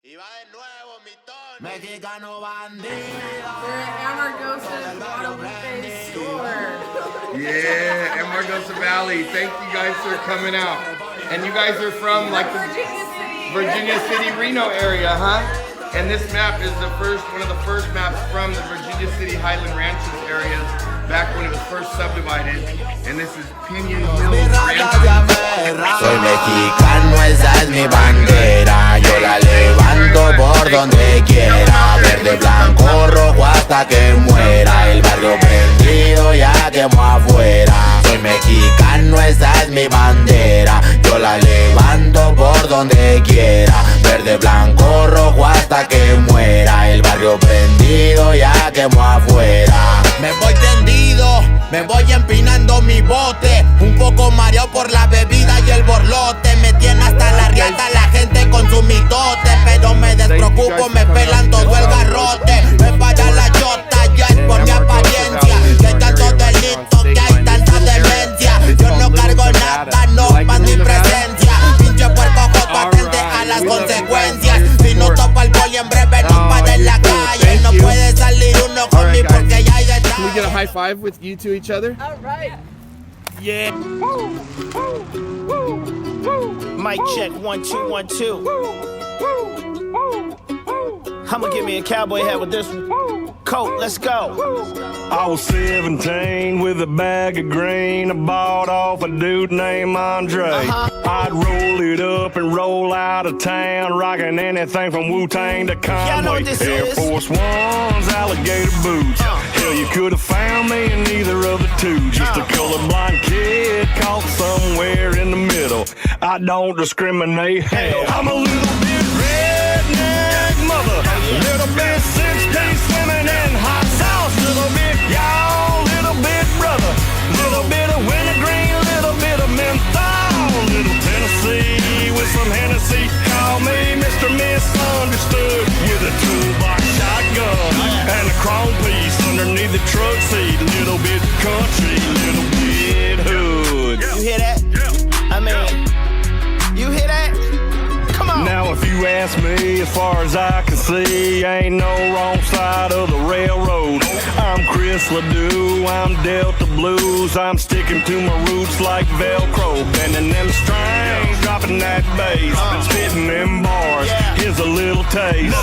Y va de nuevo, mi Tony. Mexicano bandido. We're at Amargosa Guadalupe store. Yeah, Amargosa Valley. Thank you guys for coming out. And you guys are from like the Virginia City, Reno area, huh? And this map is one of the first maps from the Virginia City Highland Ranches areas back when it was first subdivided. And this is Pinion Mills Ranch. Soy mexicano, esa es mi bandera. Yo la levanto por donde quiera. Verde, blanco, rojo hasta que muera. El barrio prendido ya quemó afuera. Soy mexicano, esa es mi bandera. Yo la levanto por donde quiera. Verde, blanco, rojo hasta que muera. El barrio prendido ya quemó afuera. Me voy tendido, me voy empinando mi bote. Un poco mareado por la bebida y el borlote. Me tiene hasta la riata la gente con su mitote. Pero me despreocupo, me pelan todo el garrote. Me para la chota, ya es por mi apariencia. Que hay tantos delitos, que hay tanta demencia. Yo no cargo nada, no pa' mi presencia. Pinche puerco joto, atente a las consecuencias. Si no topa el boli en breve no para en la calle. No puede salir uno con mí porque ya hay detalles. Can we get a high five with you to each other? All right. Yeah. Mic check, 1 2 1 2. I'ma give me a cowboy hat with this one. Colt, let's go. I was 17 with a bag of grain. I bought off a dude named Andre. I'd roll it up and roll out of town, rocking anything from Wu-Tang to Conway. Air Force Ones, alligator boots. Hell, you could have found me in either of the two. Just a colorblind kid caught somewhere in the middle. I don't discriminate. Hell, I'm a little bit redneck mother, little bit six-piece swimming in hot sauce, little bit y'all, little bit brother, little bit of wintergreen, little bit of menthol, little Tennessee with some Hennessy. Call me Mr. Misunderstood with a toolbox shotgun and a chrome piece underneath the truck seat. Little bit country, little bit hood. You hear that? I mean, you hear that? Come on. Now if you ask me, as far as I can see, ain't no wrong side of the railroad. I'm Chris Ledoux, I'm Delta Blues. I'm sticking to my roots like Velcro, bending them strings, dropping that bass, spitting them bars. Here's a little taste.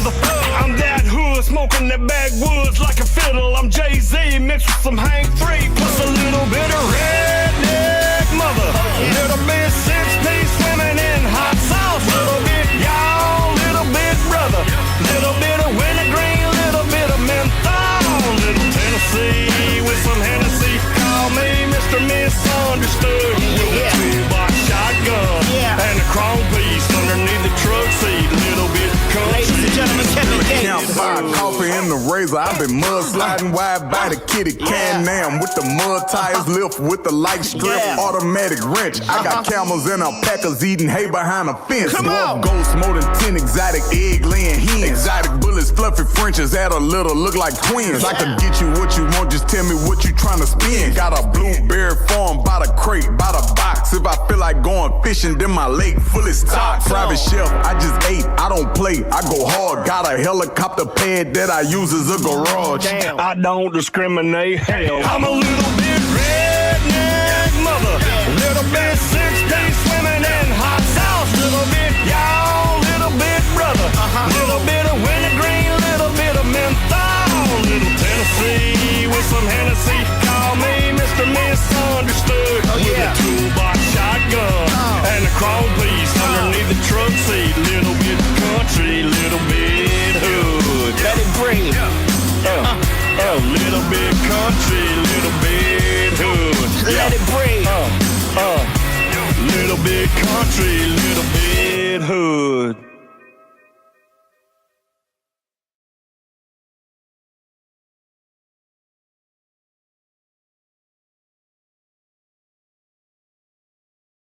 I'm that hood, smoking that backwoods like a fiddle. I'm Jay-Z mixed with some Hank 3, plus a little bit of redneck mother, a little bit six-piece swimming in hot sauce, little bit y'all, little bit brother, little bit of wintergreen, little bit of menthol, little Tennessee with some Hennessy. Call me Mr. Misunderstood with a toolbox shotgun and a chrome piece underneath the truck seat. Little bit country. Ladies and gentlemen, Kevin Gates. Campfire coffee in the razor. I've been mud sliding wide by the kitty Can-Am with the mud tires, lift with the light strip, automatic wrench. I got camels and alpacas eating hay behind a fence. Dwarf ghosts, more than 10 exotic egg-laying hens. Exotic bullets, fluffy Frenches, add a little, look like twins. I can get you what you want, just tell me what you trying to spend. Got a blueberry farm by the crate, by the box. If I feel like going fishing, then my lake full of stock. Private chef, I just ate, I don't play, I go hard. Got a helicopter pad that I use as a garage. I don't discriminate. Hell, I'm a little bit redneck mother, little bit six-piece swimming in hot sauce, little bit y'all, little bit brother, little bit of wintergreen, little bit of menthol, little Tennessee with some Hennessy. Call me Mr. Misunderstood with a toolbox shotgun and a chrome piece underneath the truck seat. Little bit country, little bit hood. Let it breathe. A little bit country, little bit hood. Let it breathe. Little bit country, little bit hood.